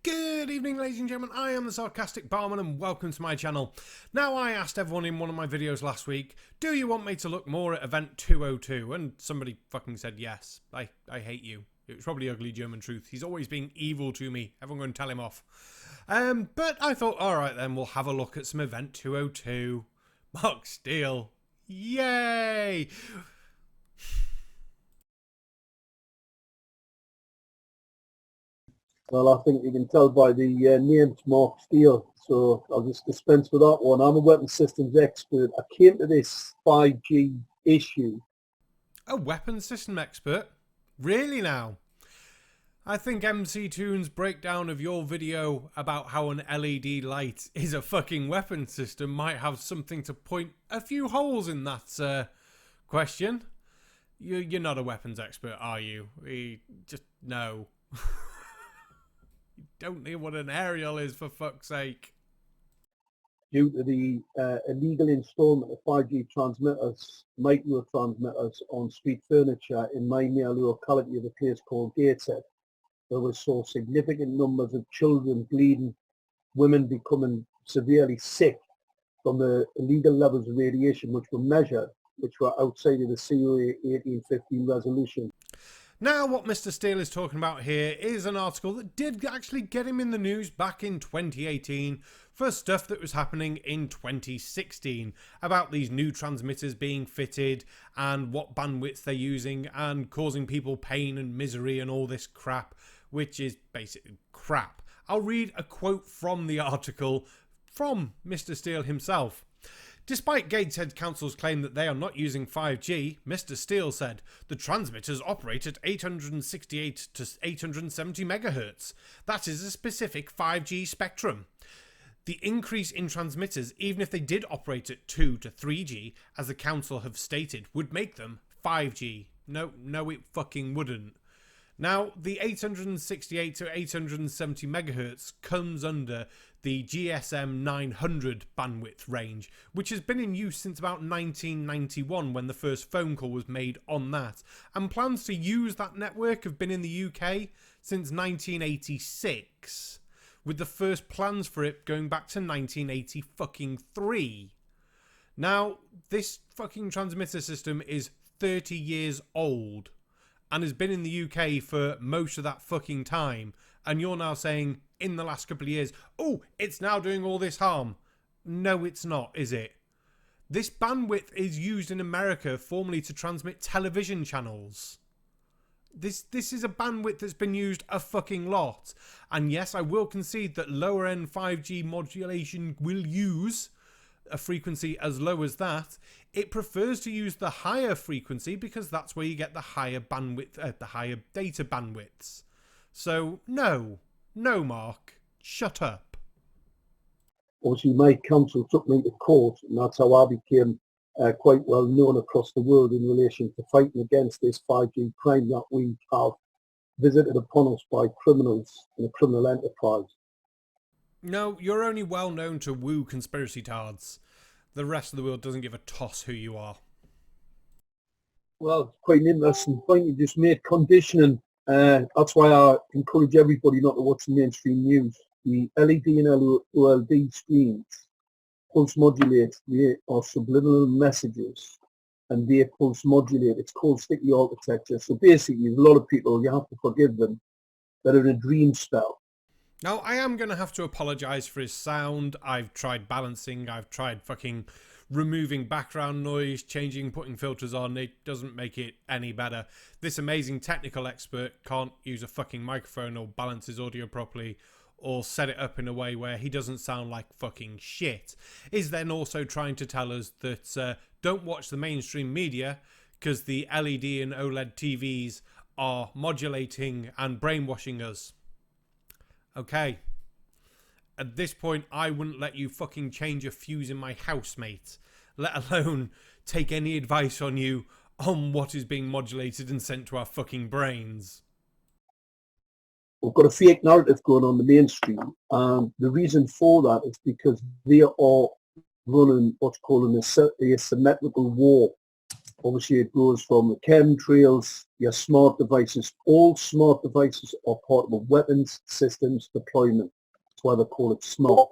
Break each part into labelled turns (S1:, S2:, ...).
S1: Good evening, ladies and gentlemen. I am the Sarcastic Barman and welcome to my channel. Now, I asked everyone in one of my videos last week, do you want me to look more at Event 202? And somebody fucking said yes. I hate you. It was probably Ugly German Truth. He's always being evil to me. Everyone go and tell him off. But I thought, alright then, we'll have a look at some Event 202. Mark Steele. Yay!
S2: Well, I think you can tell by the name Mark Steele, so I'll just dispense with that one. I'm a weapons systems expert. I came to this 5G issue.
S1: A weapons system expert? Really now? I think MC Toon's breakdown of your video about how an LED light is a fucking weapon system might have something to point a few holes in that question. You're not a weapons expert, are you? Just no. You don't know what an aerial is, for fuck's sake.
S2: Due to the illegal installment of 5G transmitters, micro transmitters on street furniture in my near locality of a place called Gateshead, there were so significant numbers of children bleeding, women becoming severely sick from the illegal levels of radiation which were measured, which were outside of the COA 1815 resolution.
S1: Now, what Mr. Steele is talking about here is an article that did actually get him in the news back in 2018 for stuff that was happening in 2016 about these new transmitters being fitted and what bandwidth they're using and causing people pain and misery and all this crap, which is basically crap. I'll read a quote from the article from Mr. Steele himself. Despite Gateshead Council's claim that they are not using 5G, Mr. Steele said, the transmitters operate at 868 to 870 MHz. That is a specific 5G spectrum. The increase in transmitters, even if they did operate at 2 to 3G, as the council have stated, would make them 5G. No, it fucking wouldn't. Now, the 868 to 870 MHz comes under the GSM 900 bandwidth range, which has been in use since about 1991 when the first phone call was made on that, and plans to use that network have been in the UK since 1986, with the first plans for it going back to 1983. Now, this fucking transmitter system is 30 years old and has been in the UK for most of that fucking time, and you're now saying in the last couple of years, oh, it's now doing all this harm. No, it's not, is it? This bandwidth is used in America formerly to transmit television channels. This is a bandwidth that's been used a fucking lot. And yes, I will concede that lower end 5G modulation will use a frequency as low as that. It prefers to use the higher frequency because that's where you get the higher bandwidth, the higher data bandwidths. So no, Mark, shut up.
S2: Obviously, my council took me to court, and that's how I became quite well known across the world in relation to fighting against this 5G crime that we have visited upon us by criminals in a criminal enterprise.
S1: No, you're only well known to woo conspiracy tards. The rest of the world doesn't give a toss who you are.
S2: Well, it's quite an interesting point you just made. Conditioning. That's why I encourage everybody not to watch the mainstream news. The LED and OLED screens pulse modulate. They are subliminal messages, and they pulse modulate. It's called sticky architecture. So basically, a lot of people, you have to forgive them, that are in a dream spell.
S1: Now, I am going to have to apologise for his sound. I've tried balancing. I've tried fucking removing background noise, putting filters on. It doesn't make it any better. This amazing technical expert can't use a fucking microphone or balance his audio properly or set it up in a way where he doesn't sound like fucking shit. Is then also trying to tell us that don't watch the mainstream media because the LED and OLED TVs are modulating and brainwashing us. Okay. At this point, I wouldn't let you fucking change a fuse in my house, mate. Let alone take any advice on you on what is being modulated and sent to our fucking brains.
S2: We've got a fake narrative going on the mainstream. The reason for that is because they are running what's called an asymmetrical war Obviously, it goes from the chemtrails, your smart devices. All smart devices are part of a weapons systems deployment. That's why they call it smart.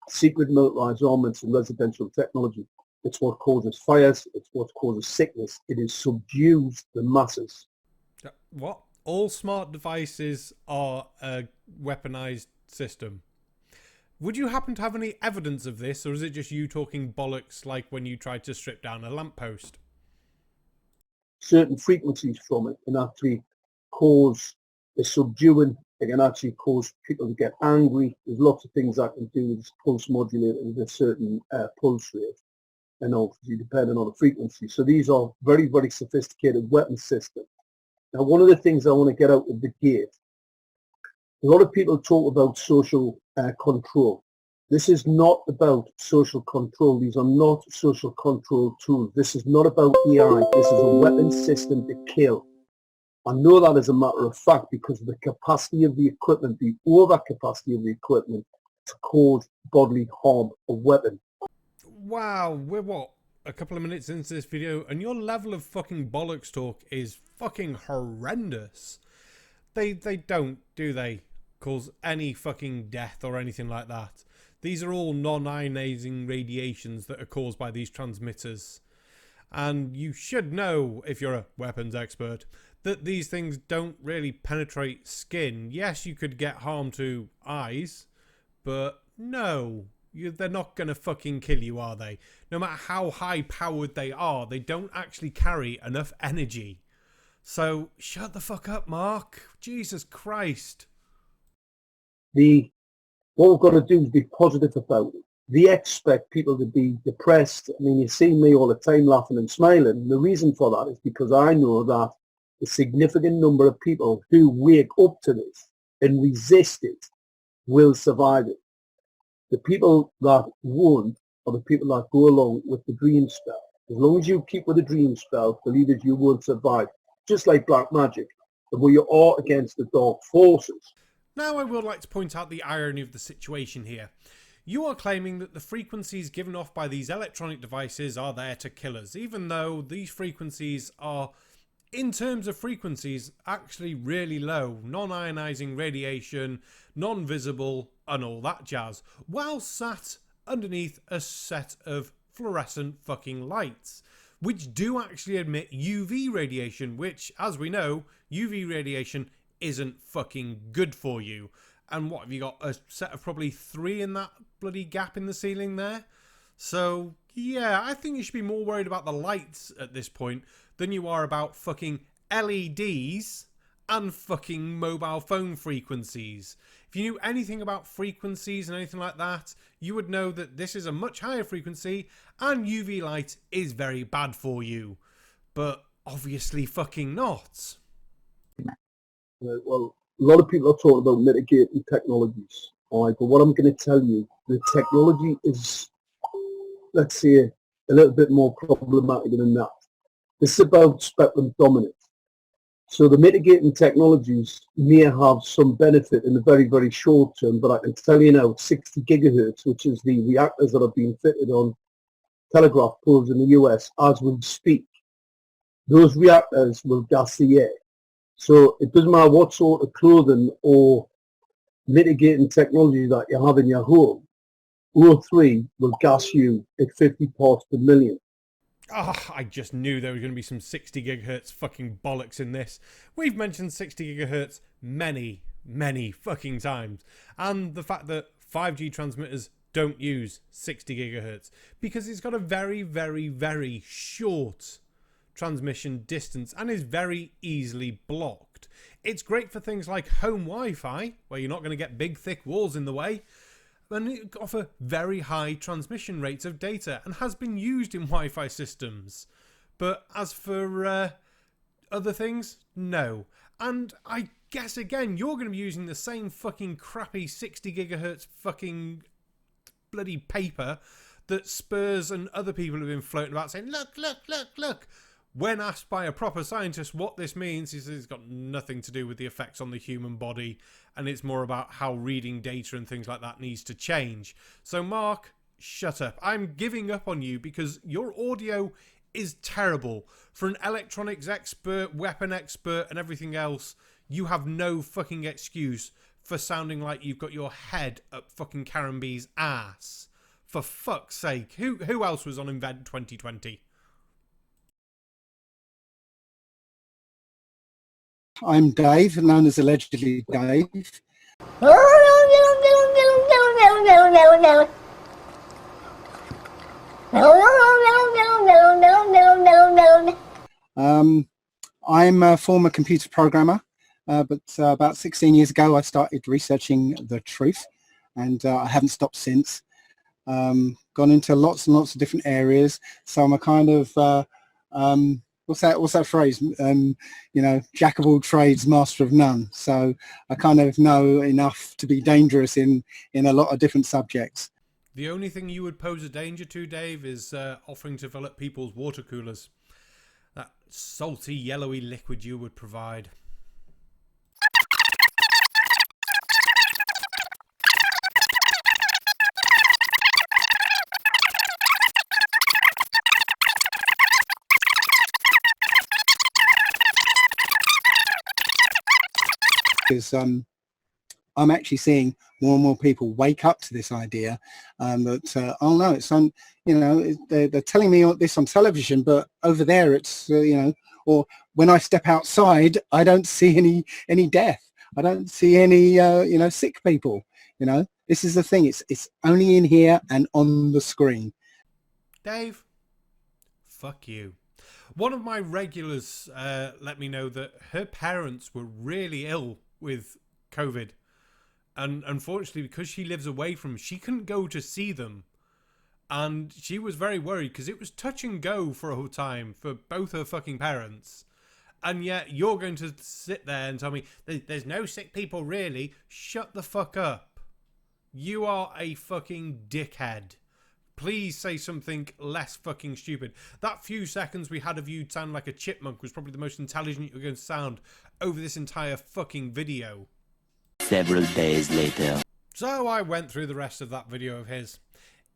S2: Secret militarized armaments and residential technology. It's what causes fires. It's what causes sickness. It is subdues the masses.
S1: What? All smart devices are a weaponized system. Would you happen to have any evidence of this, or is it just you talking bollocks like when you tried to strip down a lamppost?
S2: Certain frequencies from it can actually cause a subduing. It can actually cause people to get angry. There's lots of things that can do with this pulse modulator with a certain pulse rate, and obviously depending on the frequency. So these are very, very sophisticated weapon systems. Now, one of the things I want to get out of the gate, a lot of people talk about social control. This is not about social control. These are not social control tools. This is not about AI. This is a weapon system to kill. I know that as a matter of fact because of the capacity of the equipment, the overcapacity of the equipment to cause bodily harm, a weapon.
S1: Wow, we're what? A couple of minutes into this video and your level of fucking bollocks talk is fucking horrendous. They don't, do they, cause any fucking death or anything like that. These are all non-ionizing radiations that are caused by these transmitters. And you should know, if you're a weapons expert, that these things don't really penetrate skin. Yes, you could get harm to eyes, but no. They're not going to fucking kill you, are they? No matter how high-powered they are, they don't actually carry enough energy. So, shut the fuck up, Mark. Jesus Christ.
S2: What we've got to do is be positive about it. They expect people to be depressed. I mean, you see me all the time laughing and smiling. The reason for that is because I know that a significant number of people who wake up to this and resist it will survive it. The people that won't are the people that go along with the dream spell. As long as you keep with the dream spell, believe that you will survive. Just like black magic, the way you are against the dark forces.
S1: Now I would like to point out the irony of the situation here. You are claiming that the frequencies given off by these electronic devices are there to kill us, even though these frequencies are, in terms of frequencies, actually really low. Non-ionizing radiation, non-visible, and all that jazz, while sat underneath a set of fluorescent fucking lights, which do actually emit UV radiation, which, as we know, UV radiation isn't fucking good for you. And what have you got? A set of probably 3 in that bloody gap in the ceiling there? So, yeah, I think you should be more worried about the lights at this point than you are about fucking LEDs and fucking mobile phone frequencies. If you knew anything about frequencies and anything like that, you would know that this is a much higher frequency and UV light is very bad for you. But obviously fucking not.
S2: Well, a lot of people are talking about mitigating technologies. All right, but what I'm going to tell you, the technology is, let's say, a little bit more problematic than that. This is about spectrum dominance. So the mitigating technologies may have some benefit in the very, very short term, but I can tell you now, 60 gigahertz, which is the reactors that are being fitted on telegraph poles in the US as we speak, those reactors will gas the air. So it doesn't matter what sort of clothing or mitigating technology that you have in your home, O3 will gas you at 50 parts per million.
S1: Oh, I just knew there was going to be some 60 gigahertz fucking bollocks in this. We've mentioned 60 gigahertz many, many fucking times. And the fact that 5G transmitters don't use 60 gigahertz because it's got a very, very, very short transmission distance and is very easily blocked. It's great for things like home Wi-Fi, where you're not going to get big thick walls in the way, and it offers very high transmission rates of data and has been used in Wi-Fi systems. But as for other things, no. And I guess again, you're going to be using the same fucking crappy 60 gigahertz fucking bloody paper that Spurs and other people have been floating about saying, look, look, look, look. When asked by a proper scientist what this means, he says it's got nothing to do with the effects on the human body, and it's more about how reading data and things like that needs to change. So Mark, shut up. I'm giving up on you because your audio is terrible. For an electronics expert, weapon expert, and everything else, you have no fucking excuse for sounding like you've got your head up fucking Karambee's ass. For fuck's sake. Who else was on Invent 2020?
S3: I'm Dave, known as allegedly Dave. I'm a former computer programmer, but about 16 years ago I started researching the truth, and I haven't stopped since. Gone into lots and lots of different areas, so I'm a kind of what's that phrase? Jack of all trades, master of none. So I kind of know enough to be dangerous in a lot of different subjects.
S1: The only thing you would pose a danger to, Dave, is offering to fill up people's water coolers. That salty, yellowy liquid you would provide.
S3: Because I'm actually seeing more and more people wake up to this idea that oh no, it's on, they're telling me this on television, but over there it's or when I step outside I don't see any death, I don't see any sick people. This is the thing, it's only in here and on the screen.
S1: Dave, fuck you. One of my regulars let me know that her parents were really ill with COVID, and unfortunately, because she lives away from them, she couldn't go to see them, and she was very worried because it was touch and go for a whole time for both her fucking parents. And yet you're going to sit there and tell me there's no sick people really. Shut the fuck up. You are a fucking dickhead. Please say something less fucking stupid. That few seconds we had of you sound like a chipmunk was probably the most intelligent you're going to sound over this entire fucking video.
S4: Several days later.
S1: So I went through the rest of that video of his.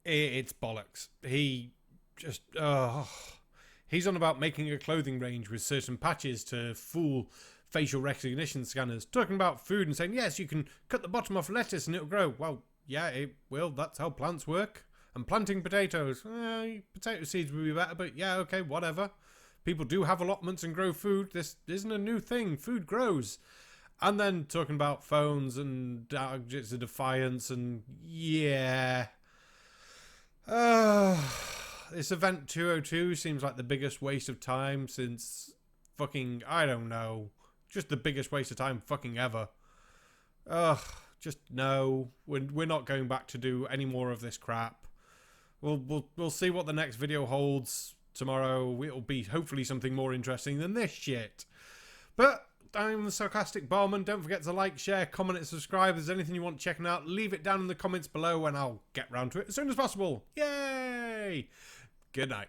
S1: It's bollocks. He just... he's on about making a clothing range with certain patches to fool facial recognition scanners. Talking about food and saying, yes, you can cut the bottom off lettuce and it'll grow. Well, yeah, it will. That's how plants work. And planting potatoes. Potato seeds would be better, but yeah, okay, whatever. People do have allotments and grow food. This isn't a new thing. Food grows. And then talking about phones and objects of defiance and yeah. This event 202 seems like the biggest waste of time since fucking, I don't know. Just the biggest waste of time fucking ever. Just no. We're not going back to do any more of this crap. We'll see what the next video holds tomorrow. It'll be hopefully something more interesting than this shit. But I'm the Sarcastic Barman. Don't forget to like, share, comment and subscribe. If there's anything you want checking out, leave it down in the comments below and I'll get round to it as soon as possible. Yay! Good night.